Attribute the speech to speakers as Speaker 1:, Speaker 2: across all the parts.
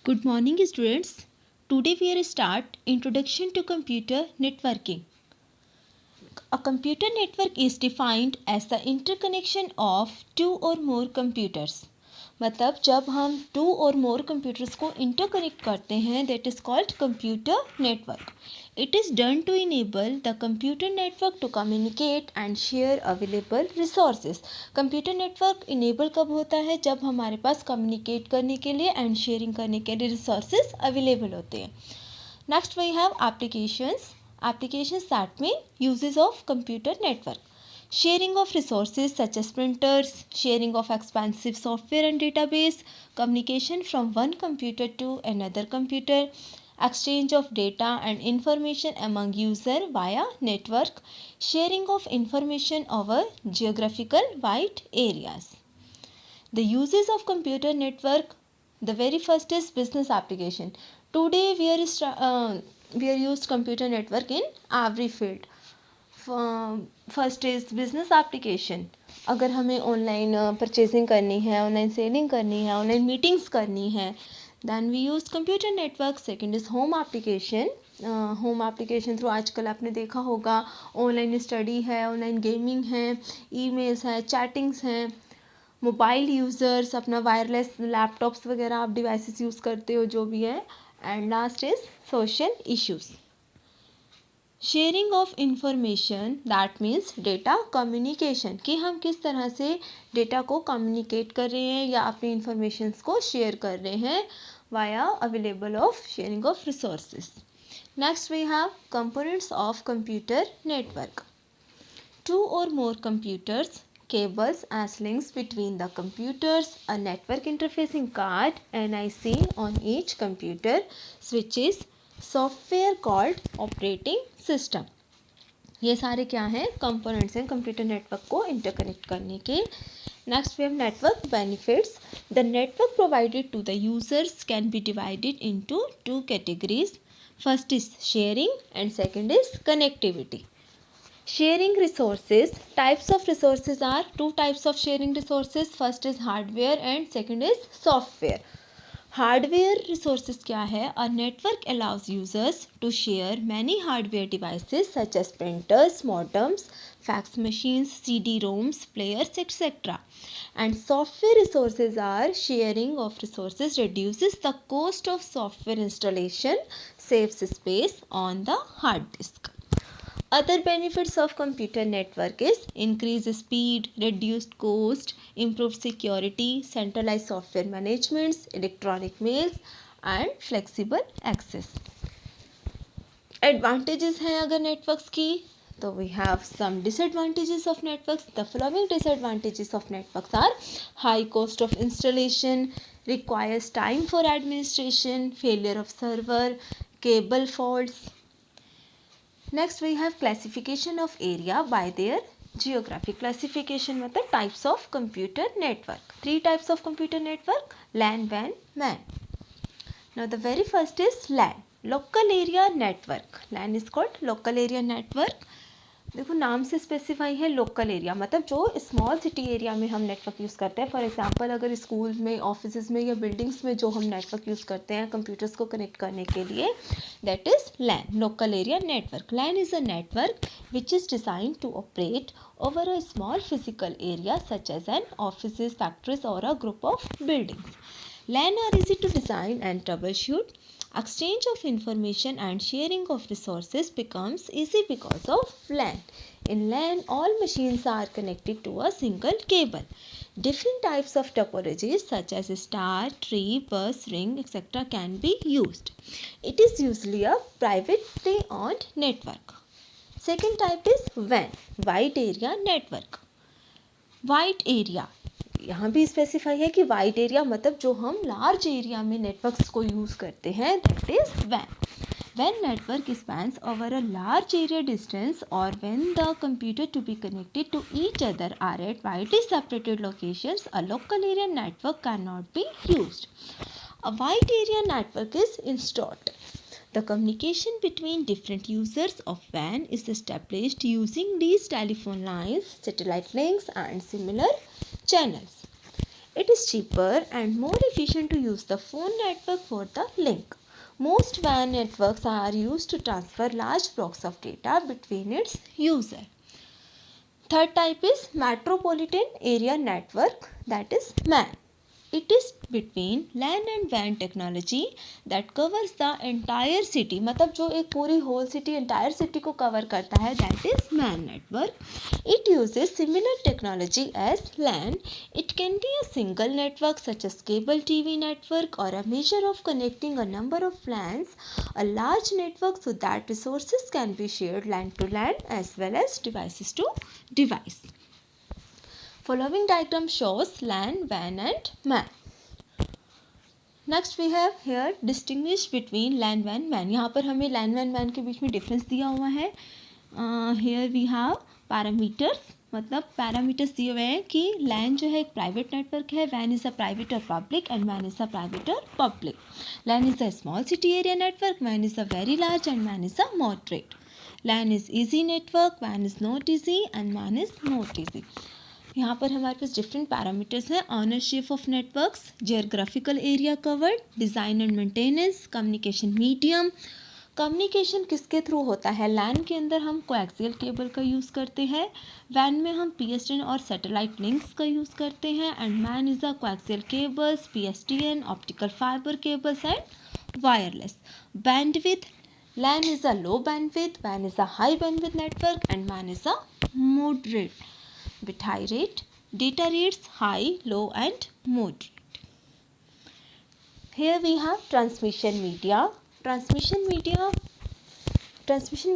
Speaker 1: Good morning, students. Today we will start Introduction to Computer Networking. A computer network is defined as the interconnection of two or more computers. मतलब जब हम to और more computers को interconnect करते हैं that is called computer network. It is done to enable the computer network to communicate and share available resources. Computer network enable कब होता है? जब हमारे पास कम्युनिकेट करने के लिए एंड शेयरिंग करने के लिए रिसोर्सेज अवेलेबल होते हैं. Next we have applications. Applications that mean uses of computer network. Sharing of resources such as printers, sharing of expensive software and database, communication from one computer to another computer, exchange of data and information among user via network, sharing of information over geographical wide areas. The uses of computer network, the very first is business application. Today we are used computer network in every field. First is business application. अगर हमें online purchasing करनी है, online selling करनी है, online meetings करनी है, then we use computer network. Second is home application. Home application through आजकल आपने देखा होगा ऑनलाइन स्टडी है, ऑनलाइन गेमिंग है, ईमेल्स है, चैटिंग्स हैं. मोबाइल यूज़र्स अपना वायरलेस लैपटॉप्स वगैरह आप डिवाइसेस यूज़ करते हो जो भी है. And last is social issues. Sharing of information that means data communication, कि हम किस तरह से डेटा को कम्युनिकेट कर रहे हैं या अपनी इंफॉर्मेशंस को शेयर कर रहे हैं via available of sharing of resources. Next we have components of computer network. Two और more computers, cables as links between the computers, a network interfacing card, NIC on each computer, switches, software called operating system. ये सारे क्या हैं? Components हैं computer network को interconnect करने के. Next we have network benefits. The network provided to the users can be divided into two categories. First is sharing and second is connectivity. Sharing resources. Types of resources are two types of sharing resources. First is hardware and second is software. Hardware resources क्या है? A network allows users to share many hardware devices such as printers, modems, fax machines, CD-ROMs, players, etc. And software resources are sharing of resources reduces the cost of software installation, saves space on the hard disk. Other benefits of computer network is increased speed, reduced cost, improved security, centralized software management, electronic mails and flexible access. Advantages हैं अगर networks की, तो we have some disadvantages of networks. The following disadvantages of networks are high cost of installation, requires time for administration, failure of server, cable faults. Next we have classification of area by their geography. Classification मतलब types of computer network. Three types of computer network: LAN, WAN, MAN. Now the very first is LAN, local area network. LAN is called local area network. देखो नाम से specify है local area, मतलब जो small city area में हम network use करते हैं. फॉर एग्जांपल अगर स्कूल में, ऑफिस में या बिल्डिंग्स में जो हम नेटवर्क यूज़ करते हैं कंप्यूटर्स को कनेक्ट करने के लिए, that is LAN, local area network. LAN is a network which is design to operate over a small physical area such as an office, factories और a group of buildings. LAN are easy to design and troubleshoot. Exchange of information and sharing of resources becomes easy because of LAN. In LAN, all machines are connected to a single cable. Different types of topologies such as star, tree, bus, ring, etc. can be used. It is usually a privately owned network. Second type is WAN, Wide Area Network. Wide Area, यहाँ भी specify है कि wide area मतलब जो हम large area में networks को use करते हैं, that is when. When network spans over a large area distance or when the computer to be connected to each other are at widely separated locations, a local area network cannot be used. A wide area network is installed. The communication between different users of WAN is established using these telephone lines, satellite links and similar channels. It is cheaper and more efficient to use the phone network for the link. Most WAN networks are used to transfer large blocks of data between its user. Third type is Metropolitan Area Network, that is MAN. It is between LAN and WAN technology that covers the entire city. मतलब जो एक पूरी whole city, entire city को cover करता है, that is MAN network. It uses similar technology as LAN. It can be a single network such as cable TV network or a measure of connecting a number of LANs, a large network so that resources can be shared LAN to LAN as well as devices to device. Following diagram shows LAN, WAN and MAN. Next we have here distinguish between LAN वैन MAN. यहाँ पर हमें लैन वैन man के बीच में difference दिया हुआ है. हेयर वी हैव पैरामीटर्स, मतलब पैरामीटर्स दिए हुए हैं कि लैन जो है एक प्राइवेट नेटवर्क है, वैन इज़ अ प्राइवेट और public and MAN is a private और public. LAN is a small city area network, MAN is a very large and MAN is a moderate. LAN is easy network, वैन is not easy and MAN is not easy. यहाँ पर हमारे पास different parameters हैं. Ownership of networks, geographical area covered, design and maintenance, communication medium. Communication किसके through होता है? लैन के अंदर हम कोएक्सियल केबल का यूज़ करते हैं, वैन में हम PSTN और सैटेलाइट लिंक्स का यूज़ करते हैं, and MAN is a coaxial cables, PSTN, optical fibre cables and wireless. Bandwidth, LAN is a low bandwidth, वैन is a high bandwidth network and MAN is a moderate with high rate. Data rates high, low and moderate. Here we have transmission media. Transmission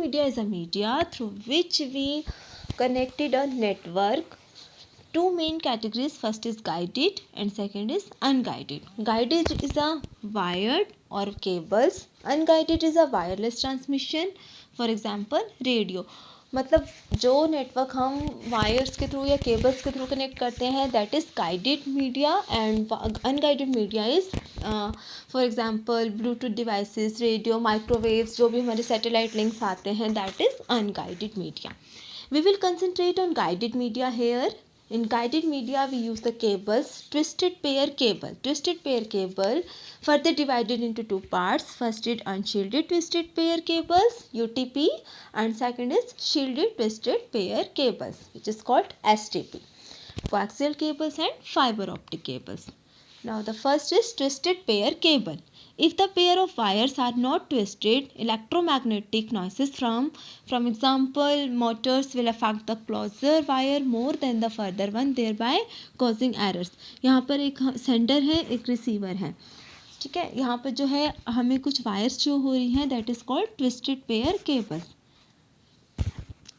Speaker 1: media is a media through which we connected a network. Two main categories, first is guided and second is unguided. Guided is a wired or cables, unguided is a wireless transmission. For example, radio. मतलब जो network हम wires के through या cables के through connect करते हैं, that is guided media, and unguided media is for example Bluetooth devices, radio, microwaves, जो भी हमारे सैटेलाइट लिंक्स आते हैं, that is unguided media. We will concentrate on guided media here. In guided media, we use the cables, twisted pair cable. Twisted pair cable further divided into two parts. First is unshielded twisted pair cables, UTP, and second is shielded twisted pair cables, which is called STP. Coaxial cables and fiber optic cables. Now the first is twisted pair cable. If the pair of wires are not twisted, electromagnetic noises from example motors will affect the closer wire more than the further one, thereby causing errors. यहाँ पर एक sender है, एक receiver है, ठीक है. यहाँ पर जो है हमें कुछ वायर्स जो हो रही हैं, that is called twisted pair cable.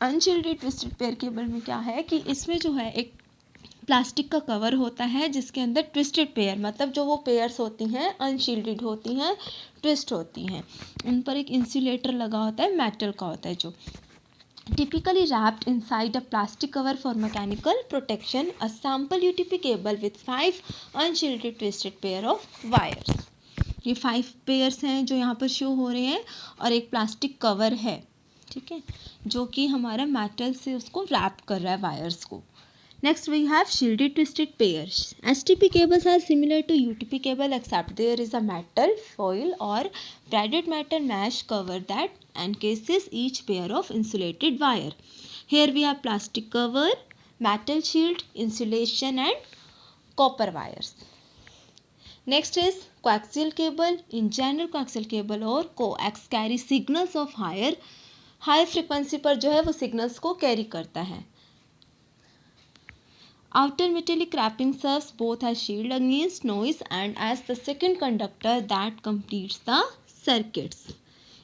Speaker 1: Unshielded twisted pair cable में क्या है कि इसमें जो है एक प्लास्टिक का कवर होता है जिसके अंदर ट्विस्टेड पेयर, मतलब जो वो पेयर्स होती हैं अनशील्डेड होती हैं, ट्विस्ट होती हैं, उन पर एक इंसुलेटर लगा होता है, मेटल का होता है, जो typically wrapped inside a plastic cover for mechanical protection. A sample UTP cable with 5 unshielded twisted pair of wires. ये 5 पेयर्स हैं जो यहाँ पर शो हो रहे हैं और एक प्लास्टिक कवर है, ठीक है, जो कि हमारा मेटल से उसको रैप कर रहा है वायर्स को. Next we have shielded twisted pairs. STP cables are similar to UTP cable except there is a metal foil or braided metal mesh cover that encases each pair of insulated wire. Here we have plastic cover, metal shield, insulation and copper wires. Next is coaxial cable. In general coaxial cable or coax carry signals of high frequency पर जो है वो signals को carry करता है. Outer metallic wrapping serves both as shield against noise and as the second conductor that completes the circuits.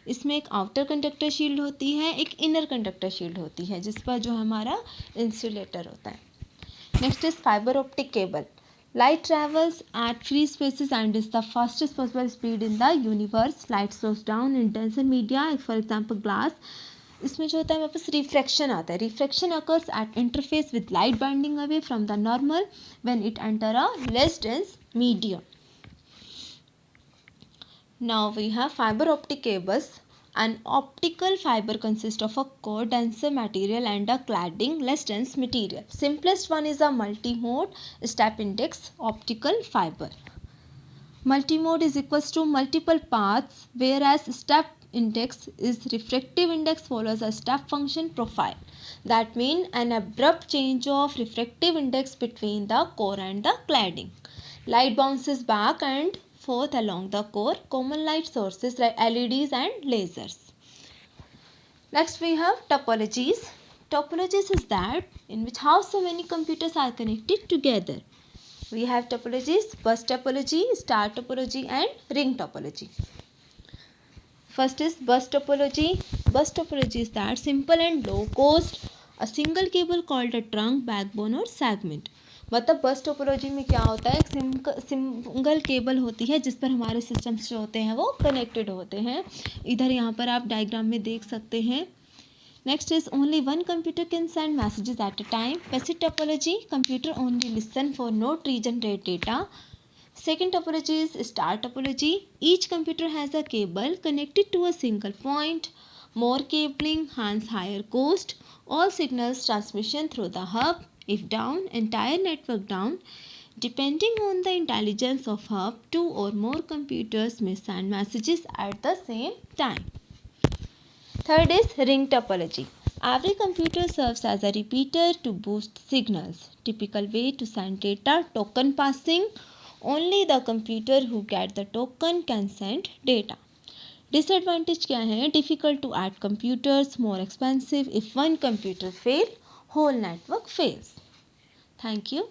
Speaker 1: इसमें एक outer conductor shield होती है, एक इनर कंडक्टर शील्ड होती है, जिस पर जो हमारा इंसुलेटर होता है. Next is fibre optic cable. Light travels at free spaces and is the fastest possible speed in the universe. Light slows down in denser media, for example glass. इसमें जो होता है हमारे पास रिफ्रैक्शन आता है. Refraction occurs at interface with light binding away from the normal when it enter a less dense medium. Now we have fibre optic cables. An optical fiber consists of a core denser material and a cladding less dense material. Simplest one is a multimode step index optical fiber. Multimode is equals to multiple paths, whereas step index is refractive index follows a step function profile. That means an abrupt change of refractive index between the core and the cladding. Light bounces back and forth along the core. Common light sources like LEDs and lasers. Next we have topologies. Topologies is that in which how so many computers are connected together. We have topologies: bus topology, star topology and ring topology. First is bus topology. Bus topology is that simple and low cost, a single cable called a trunk, backbone और segment. मतलब बस topology में क्या होता है, एक single cable होती है जिस पर हमारे सिस्टम्स जो होते हैं वो कनेक्टेड होते हैं. इधर यहाँ पर आप डायग्राम में देख सकते हैं. Next is only one computer can send messages at a time. Passive topology, computer only listen for no tree-generate data. Second topology is star topology. Each computer has a cable connected to a single point. More cabling, hence higher cost. All signals transmission through the hub. If down, entire network down. Depending on the intelligence of hub, two or more computers may send messages at the same time. Third is ring topology. Every computer serves as a repeater to boost signals. Typical way to send data, token passing. Only the computer who get the token can send data. Disadvantage क्या है? Difficult to add computers, more expensive. If one computer fail, whole network fails. Thank you.